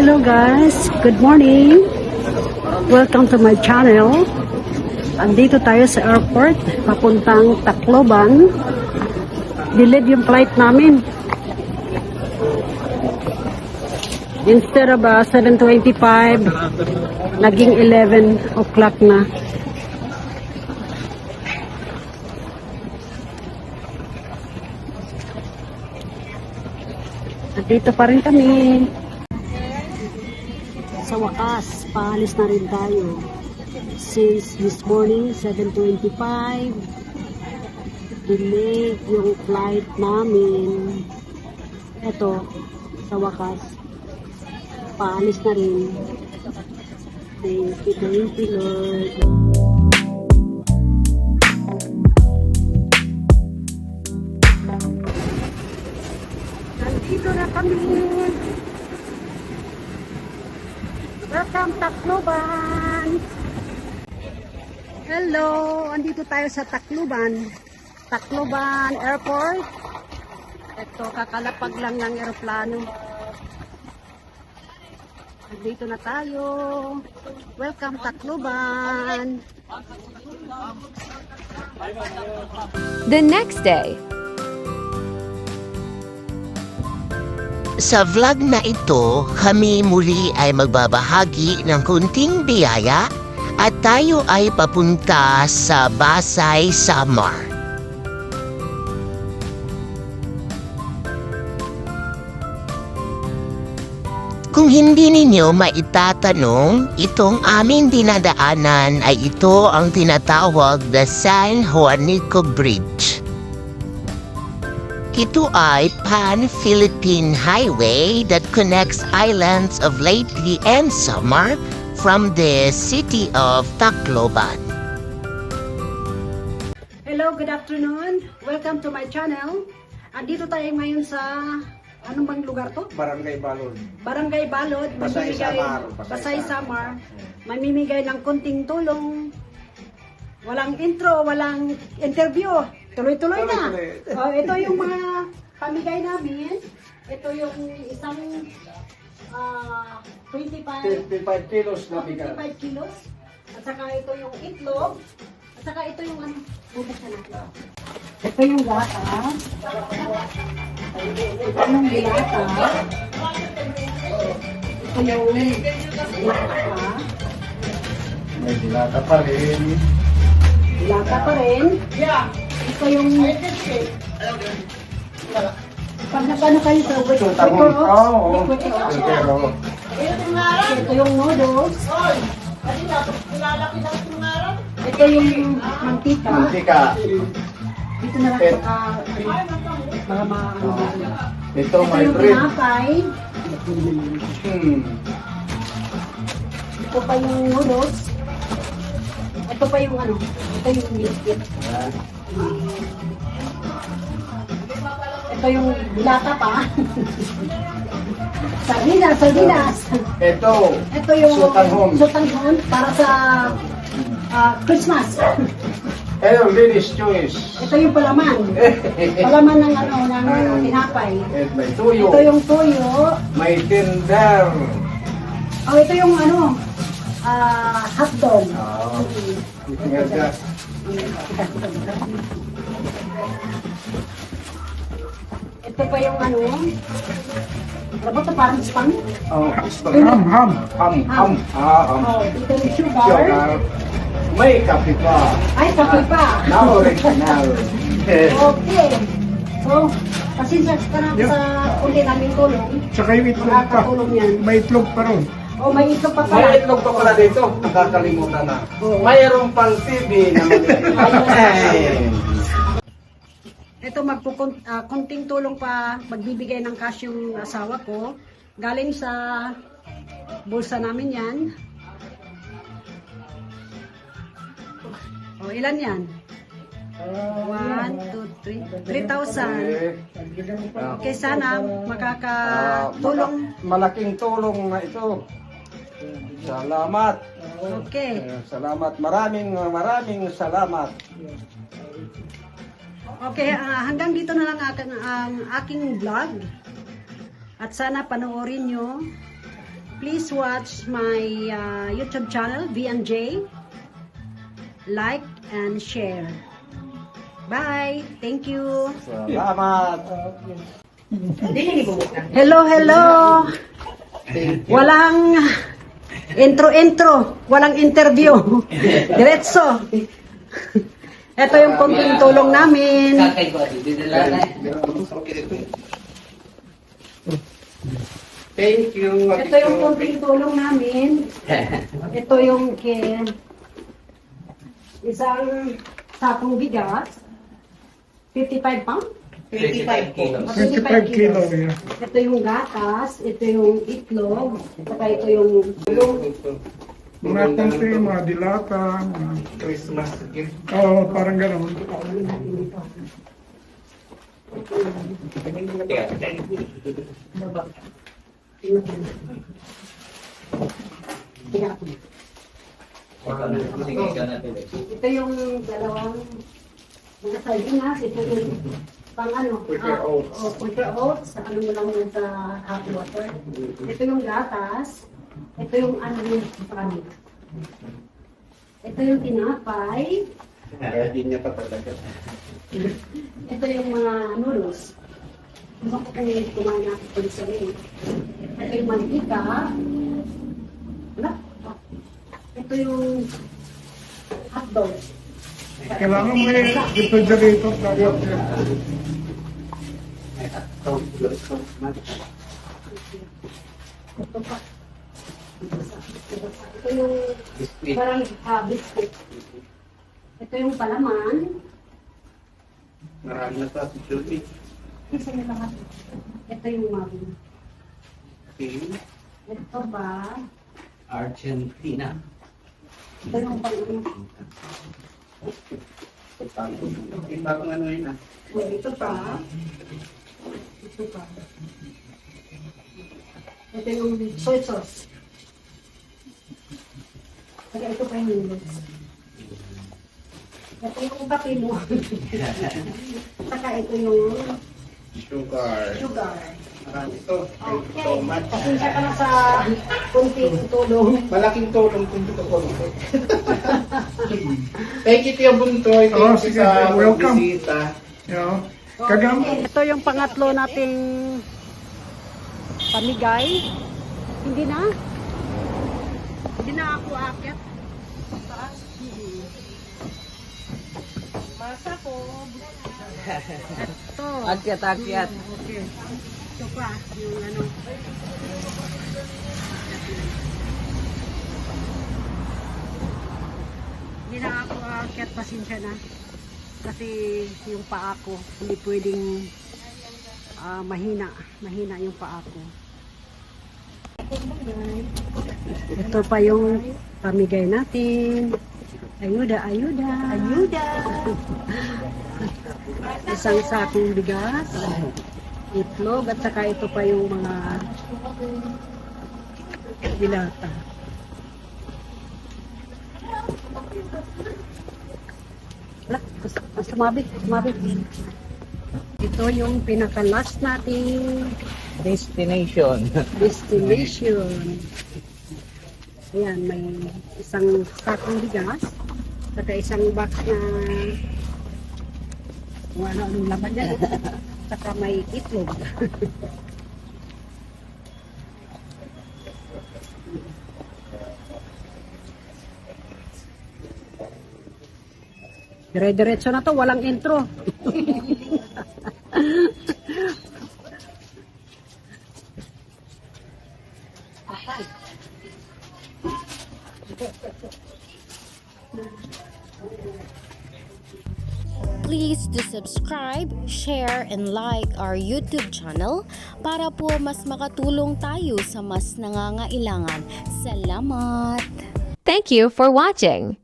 Hello guys, good morning. Welcome to my channel. Andito tayo sa airport, papuntang Tacloban. Delayed yung flight namin. Instead of 7:25, naging 11 o'clock na. Dito pa rin kami. Sa wakas, paalis na rin tayo. Since this morning, 7:25, delayed yung flight namin. Ito, sa wakas, paalis na rin. Thank you, Lord. Nandito na kami. Welcome Tacloban. Hello, andito tayo sa Tacloban. Tacloban Airport. Ito, kakalapag lang ng eroplano. Andito na tayo. Welcome Tacloban. The next day. Sa vlog na ito, kami muli ay magbabahagi ng kunting biyaya at tayo ay papunta sa Pasay, Samar. Kung hindi ninyo maitatanong, itong aming dinadaanan ay ito ang tinatawag na San Juanico Bridge. Ito ay Pan-Philippine Highway that connects islands of Leyte and Samar from the city of Tacloban. Hello, good afternoon. Welcome to my channel. Andito tayo ngayon sa anong bang lugar to? Barangay Balod. Barangay Balod, Pasay Samar. Pasay Samar. Mamimigay ng konting tulong. Walang intro, walang interview. Tuloy-tuloy na. Tuloy-tuloy. Oh, ito yung mga pamigay namin. Ito yung isang 25 kilos na bigat. 25 kilos. At saka ito yung itlog. At saka ito yung ano, bubuksan natin. Ito yung gata. Ito yung dilata. Ito yung dilata. May dilata pa rin. Dilata pa rin. Ito yung pag nagano kayo sa Tutangong pa. Oo. liquid egg. Pero, Ito yung noodles. Ito yung mantika. mantika. Dito na lang para maano. Ito Ito may yung bread. tinapay. Ito pa yung noodles. Ito pa yung ano. Ito yung biscuit. Ito yung dilata pa. Sardinas. Ito. Ito yung Sotanghon. sotanghon para sa Christmas. Ito, Ladies' Choice. Ito yung palaman. Palaman ng ano, ng tinapay. At may tuyo. Ito yung tuyo. May tender. Oh, ito yung ano, hotdog. Oo. Tingnan ka. Ito pa yung ano, ano ba ito, parang spam? Oh, ham. Ham. Oh, ito yung sugar. Sugar. May kape pa. Ay, kape pa. Na original. Okay. So, pasensya ka na sa kunti naming tulong. Tsaka yung itlog pa. Makakatulong yan. May itlog pa ron. Oh, may itlog pa May pala. itlog pa pala dito. Nakakalimutan na. Oo. Mayroong pang TV na maliit. Ito konting tulong pa, magbibigay ng cash yung asawa ko. Galing sa bulsa namin yan. O, ilan yan? 1, 2, 3. 3,000. Okay, sana makakatulong. Malaking tulong na ito. Salamat. Okay. Salamat. Maraming salamat. Okay, hanggang dito na lang ang aking vlog. At sana panoorin nyo Please watch my YouTube channel, V&J. Like and share. Bye. Thank you. Salamat. Hello, hello. Walang intro. Walang interview. Diretso. Ito yung konting tulong namin. Thank you. Ito yung konting tulong namin. Ito yung isang sakong bigas. 55 pounds? 25 kilos. 25 kilo, yeah. Ito yung gatas, ito yung itlog, saka ito yung tulong. Mga konti, mga dilata, mga... Christmas gift. Oo, parang gano'n. Ito yung dalawang mga sardinas, ito yung pang ano, pulver oats, ano mo lang yun sa hot water. Ito yung gatas, ito yung ano yung panik. Ito yung tinapay, Hindi niya pa talaga. ito yung mga noodles. Ano ko kung kumain natin po sa rin. Ito yung mantika. Wala. Ito yung hotdog. Kailangan mo refrigerator dapat yan. Ito pa. Ito yung parang biscuit. Ito yung palaman. Marami na pa. Julie. Isa yung lahat. Ito yung mami. Okay. Ito ba? Argentina. Ito yung pang-ano. Iba kung ano yun ah. Ito pa. Ito pa. Ito yung soy sauce. Saka ito pa yung noodles. Ito yung kape mo. Saka ito yung Sugar. sugar. Marami ito. Thank you Okay. so much. Pasensya ka na sa kunting tulong. Malaking tulong kung ito ko. Thank you, Kuya Buntoy. Thank Oh, you sige, sa welcome. bisita. Yeah. Kagam, Ito yung pangatlo nating pamigay. Hindi na? Hindi na ako aakyat. Taas? Masa ko. Ito. Akyat. Okay. Ito pa, yung ano. Hindi na ako aakyat, pasensya na. Kasi yung paa ko, hindi pwedeng mahina yung paa ko. Ito pa yung pamigay natin. Ayuda. Isang sakong bigas, itlog, at saka ito pa yung mga dilata. Sumabit. Ito yung pinaka-last nating Destination. Ayan, may isang sakong bigas, saka isang box na kung ano-anong laman yan. Saka may itlog. Dire-diretso na to, walang intro. Please do subscribe, share, and like our YouTube channel para po mas makatulong tayo sa mas nangangailangan. Salamat! Thank you for watching.